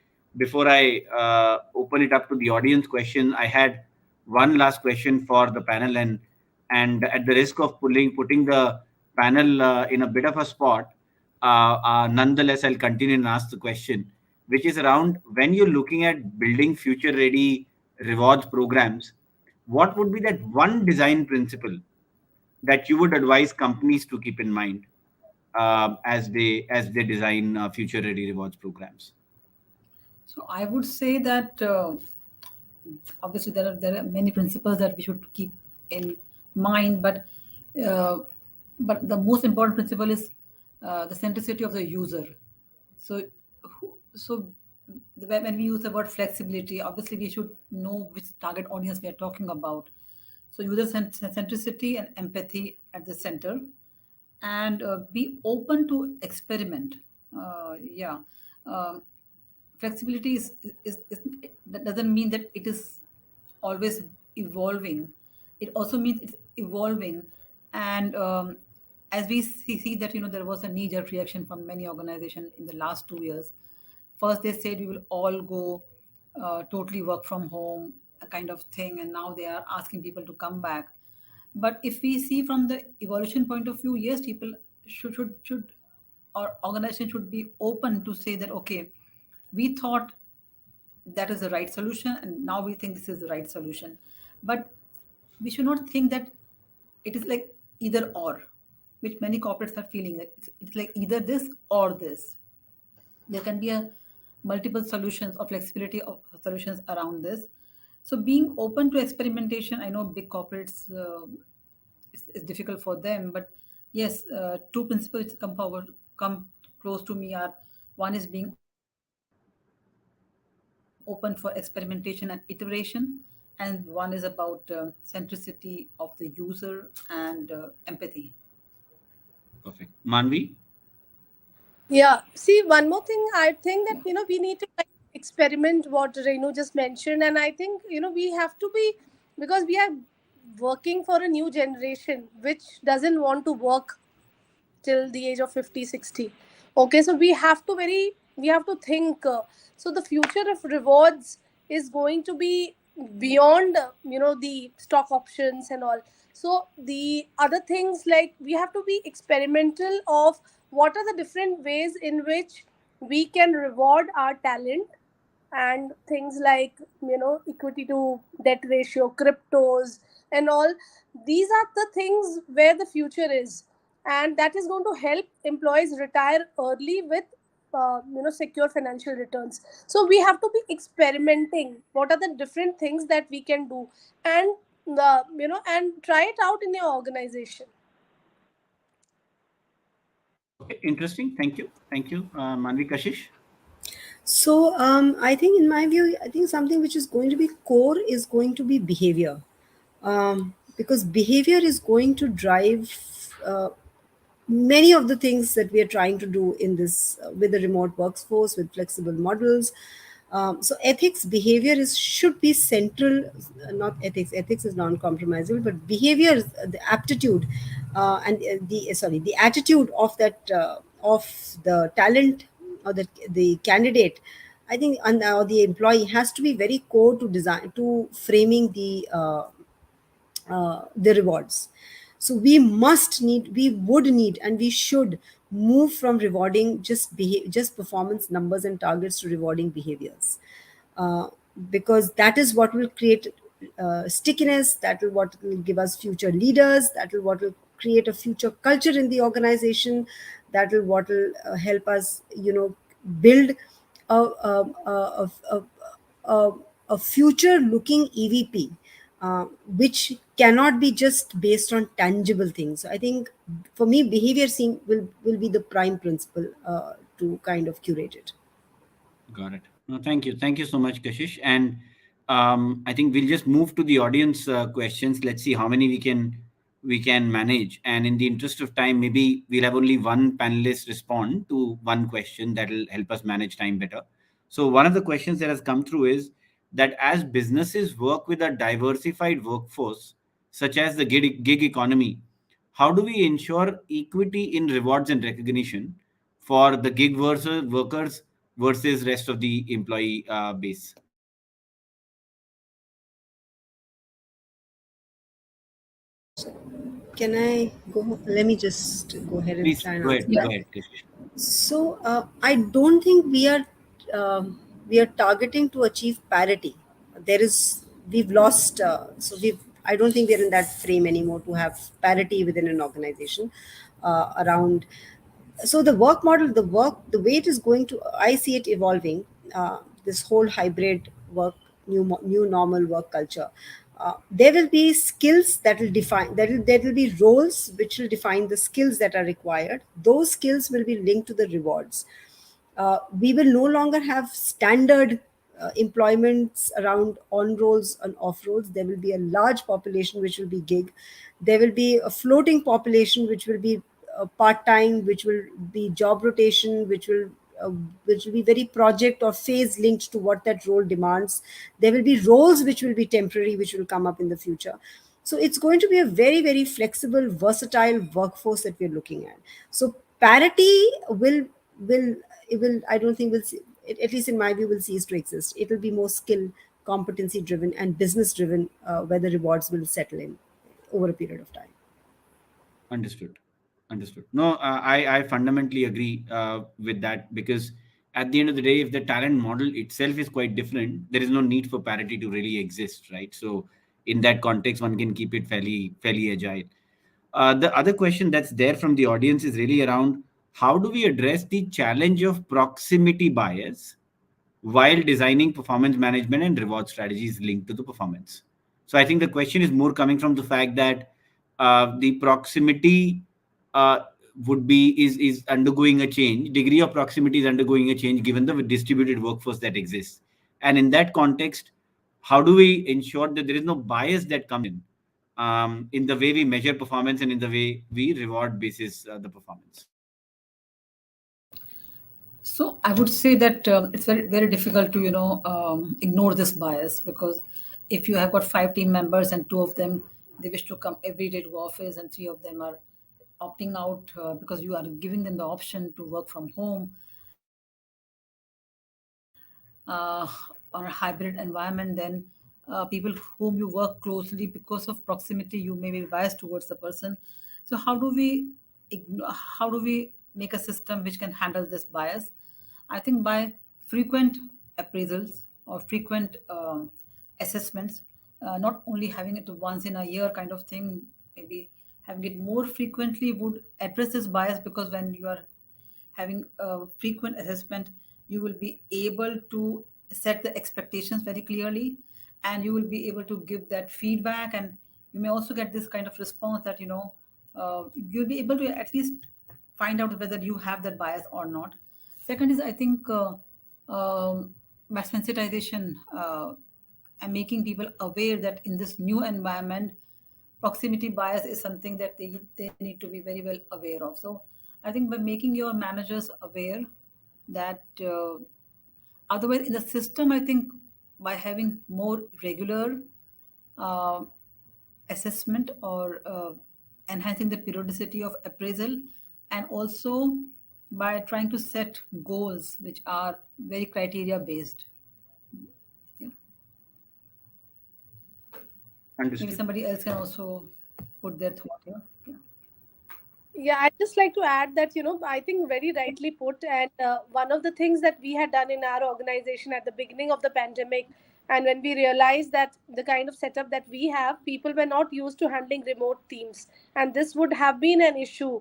open it up to the audience question, I had one last question for the panel, and at the risk of putting the panel in a bit of a spot, nonetheless, I'll continue and ask the question, which is around when you're looking at building future-ready rewards programs, what would be that one design principle that you would advise companies to keep in mind as they design future ready rewards programs? So I would say that obviously there are many principles that we should keep in mind, uh, but the most important principle is the centricity of the user. So so when we use the word flexibility, obviously we should know which target audience we are talking about. So user centricity and empathy at the center, and be open to experiment. Yeah. Um, Flexibility is that doesn't mean that it is always evolving. It also means it's evolving. And as we see that there was a knee-jerk reaction from many organizations in the last 2 years. First they said we will all go totally work from home, a kind of thing, and now they are asking people to come back. But if we see from the evolution point of view, yes, people should or organization should be open to say that, okay, we thought that is the right solution and now we think this is the right solution. But we should not think that it is like either or, which many corporates are feeling, that it's like either this or this. There can be a multiple solutions or flexibility of solutions around this. So being open to experimentation, I know big corporates is difficult for them, but yes, two principles which come close to me are: one is being open for experimentation and iteration, and one is about centricity of the user and empathy. Perfect. Manvi? Yeah. See, one more thing, I think that we need to like experiment what Renu just mentioned, and I think we have to be, because we are working for a new generation which doesn't want to work till the age of 50, 60. Okay, so we have to think, so the future of rewards is going to be beyond the stock options and all. So the other things, like we have to be experimental of what are the different ways in which we can reward our talent, and things like equity to debt ratio, cryptos, and all. These are the things where the future is, and that is going to help employees retire early with secure financial returns. So we have to be experimenting what are the different things that we can do, and and try it out in your organization. Okay, interesting. Thank you. Thank you, Manvi. Kashish? So I think, in my view, I think something which is going to be core is going to be behavior, because behavior is going to drive uh, many of the things that we are trying to do in this, with the remote workforce, with flexible models. So ethics, behavior is should be central. Not ethics. Ethics is non-compromisable, but behavior, the aptitude, and the sorry, the attitude of that, of the talent, or the candidate. I think, and or the employee has to be very core to design, to framing the rewards. So we would need, and we should move from rewarding just performance numbers and targets to rewarding behaviors, uh, because that is what will create stickiness. That will what will give us future leaders. That will what will create a future culture in the organization. That will what will help us, build a, a future looking EVP, which cannot be just based on tangible things. I think, for me, behavior will be the prime principle to kind of curate it. Got it. No, thank you. Thank you so much, Kashish. And I think we'll just move to the audience questions. Let's see how many we can manage. And in the interest of time, maybe we'll have only one panelist respond to one question that will help us manage time better. So one of the questions that has come through is that as businesses work with a diversified workforce, such as the gig economy, how do we ensure equity in rewards and recognition for the gig versus workers versus rest of the employee base? Can I go? Let me just go ahead and Please try and go ahead. answer Go that. ahead, Kashish. So I don't think we are targeting to achieve parity. There is we've lost. So we've. I don't think we're in that frame anymore to have parity within an organization around. So the work model, the way it is going to, I see it evolving. This whole hybrid work, new normal work culture. There will be skills that will define, there will be roles which will define the skills that are required. Those skills will be linked to the rewards. We will no longer have standard employments around on roles and off roles. There will be a large population which will be gig. There will be a floating population which will be part time, which will be job rotation, uh, which will be very project or phase linked to what that role demands. There will be roles which will be temporary, which will come up in the future. So it's going to be a very, very flexible, versatile workforce that we're looking at. So parity will it will I don't think will see, at least in my view, will cease to exist. It will be more skill, competency driven and business driven, where the rewards will settle in over a period of time. Understood. Understood. No, I fundamentally agree with that, because at the end of the day, if the talent model itself is quite different, there is no need for parity to really exist, right? So in that context, one can keep it fairly agile. The other question that's there from the audience is really around how do we address the challenge of proximity bias while designing performance management and reward strategies linked to the performance. So I think the question is more coming from the fact that the proximity uh, would be is undergoing a change. Degree of proximity is undergoing a change given the distributed workforce that exists. And in that context, how do we ensure that there is no bias that comes in the way we measure performance and in the way we reward basis the performance? So I would say that it's very very difficult to ignore this bias, because if you have got five team members and two of them they wish to come every day to office and three of them are opting out because you are giving them the option to work from home or a hybrid environment, then people whom you work closely, because of proximity you may be biased towards the person. So how do we make a system which can handle this bias? I think by frequent appraisals or frequent assessments, not only having it once in a year kind of thing, maybe having it more frequently would address this bias, because when you are having a frequent assessment, you will be able to set the expectations very clearly, and you will be able to give that feedback, and you may also get this kind of response that you'll be able to at least find out whether you have that bias or not. Second is, I think, by sensitization and making people aware that in this new environment, proximity bias is something that they need to be very well aware of. So I think by making your managers aware that otherwise in the system, I think by having more regular uh, assessment or enhancing the periodicity of appraisal, and also by trying to set goals which are very criteria based. Yeah. Maybe Understood. somebody else can also put their thought here. Yeah. Yeah, I'd just like to add that, I think very rightly put. And one of the things that we had done in our organization at the beginning of the pandemic, and when we realized that the kind of setup that we have, people were not used to handling remote teams. And this would have been an issue,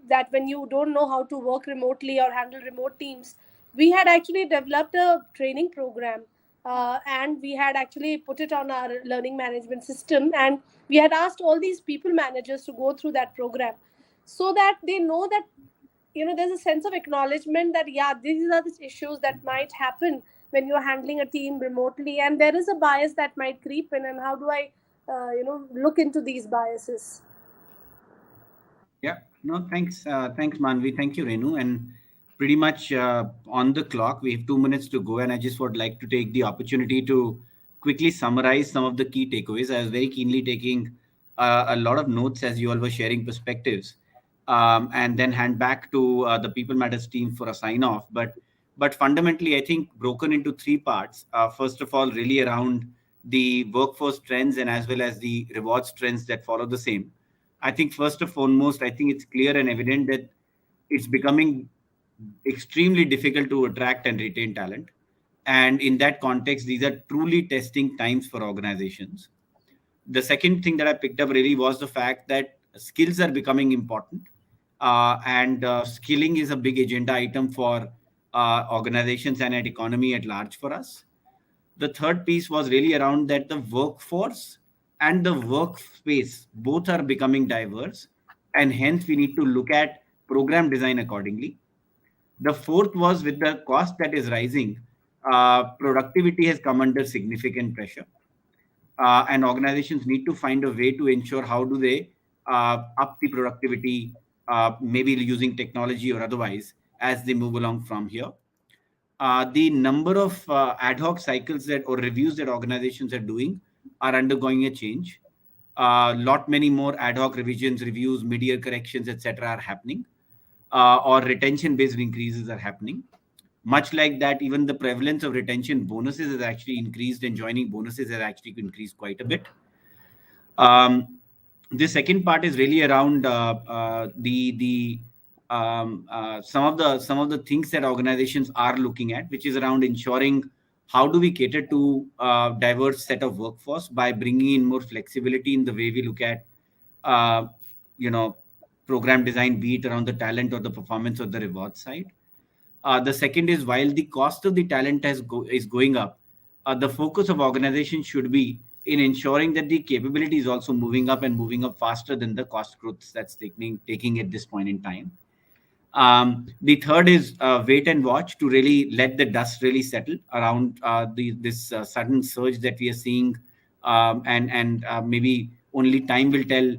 that when you don't know how to work remotely or handle remote teams, we had actually developed a training program. And we had actually put it on our learning management system. And we had asked all these people managers to go through that program, so that they know that there's a sense of acknowledgement that, yeah, these are the issues that might happen when you're handling a team remotely, and there is a bias that might creep in, and how do I look into these biases. Yeah, no, thanks. Thanks, Manvi. Thank you, Renu. And pretty much on the clock, we have 2 minutes to go. And I just would like to take the opportunity to quickly summarize some of the key takeaways. I was very keenly taking a lot of notes as you all were sharing perspectives, and then hand back to the People Matters team for a sign off. But fundamentally, I think broken into three parts. First of all, really around the workforce trends and as well as the rewards trends that follow the same. I think first and foremost, I think it's clear and evident that it's becoming extremely difficult to attract and retain talent. And in that context, these are truly testing times for organizations. The second thing that I picked up really was the fact that skills are becoming important. And skilling is a big agenda item for organizations and at economy at large for us. The third piece was really around that the workforce and the workspace both are becoming diverse, and hence we need to look at program design accordingly. The fourth was with the cost that is rising, productivity has come under significant pressure, and organizations need to find a way to ensure how do they up the productivity, maybe using technology or otherwise, as they move along from here. The number of ad hoc cycles that or reviews that organizations are doing are undergoing a change. A lot many more ad hoc revisions, reviews, mid-year corrections, etc., are happening, or retention-based increases are happening. Much like that, even the prevalence of retention bonuses has actually increased, and joining bonuses has actually increased quite a bit. Um, the second part is really around the some of the things that organizations are looking at, which is around ensuring how do we cater to diverse set of workforce by bringing in more flexibility in the way we look at uh, you know program design, be it around the talent or the performance or the reward side. The second is while the cost of the talent is going up, the focus of organization should be in ensuring that the capability is also moving up and moving up faster than the cost growth that's taking at this point in time. The third is wait and watch to really let the dust really settle around this sudden surge that we are seeing, and maybe only time will tell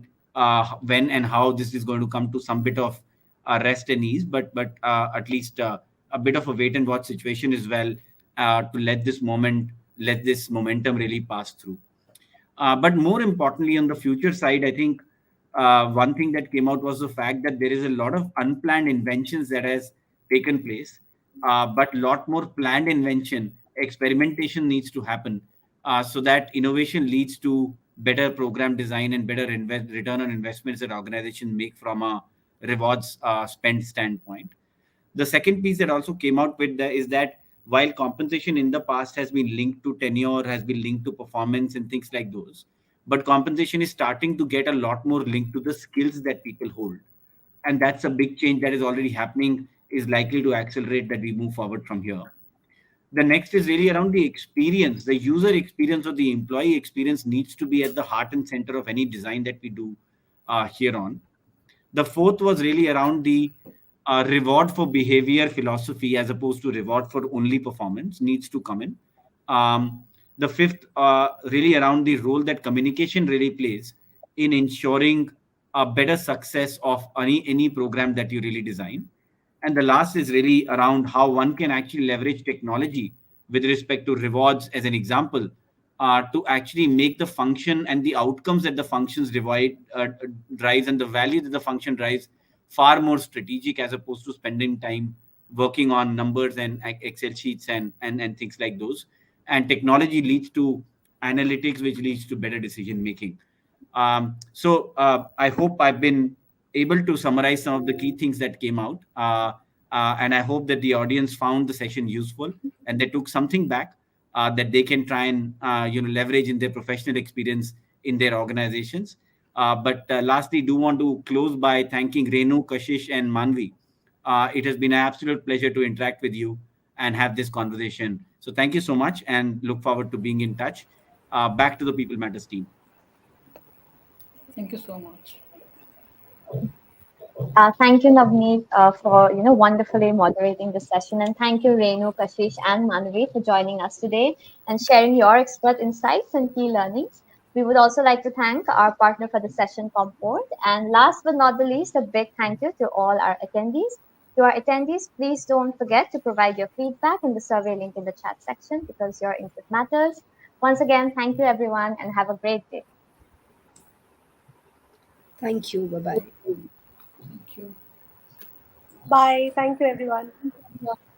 when and how this is going to come to some bit of rest and ease. But at least a bit of a wait and watch situation as well, to let this momentum really pass through. But more importantly, on the future side, I think one thing that came out was the fact that there is a lot of unplanned inventions that has taken place, but lot more planned invention, experimentation needs to happen, so that innovation leads to better program design and better return on investments that organizations make from a rewards spend standpoint. The second piece that also came out with is that while compensation in the past has been linked to tenure, has been linked to performance and things like those, but compensation is starting to get a lot more linked to the skills that people hold. And that's a big change that is already happening, is likely to accelerate that we move forward from here. The next is really around the experience. The user experience or the employee experience needs to be at the heart and center of any design that we do here on. The fourth was really around the reward for behavior philosophy as opposed to reward for only performance needs to come in. The fifth, really around the role that communication really plays in ensuring a better success of any program that you really design. And the last is really around how one can actually leverage technology with respect to rewards, as an example, to actually make the function and the outcomes that the functions drives and the value that the function drives far more strategic, as opposed to spending time working on numbers and Excel sheets and things like those. And technology leads to analytics, which leads to better decision making. So I hope I've been able to summarize some of the key things that came out. And I hope that the audience found the session useful and they took something back that they can try and leverage in their professional experience in their organizations. But lastly, do want to close by thanking Renu, Kashish, and Manvi. It has been an absolute pleasure to interact with you and have this conversation. So thank you so much, and look forward to being in touch. Back to the People Matters team. Thank you so much. Thank you, Navneet, for wonderfully moderating the session, and thank you, Renu, Kashish, and Manvi for joining us today and sharing your expert insights and key learnings. We would also like to thank our partner for the session, Compport, and last but not the least, a big thank you to all our attendees. To our attendees, please don't forget to provide your feedback in the survey link in the chat section because your input matters. Once again, thank you, everyone, and have a great day. Thank you. Bye bye. Thank you. Bye. Thank you, everyone.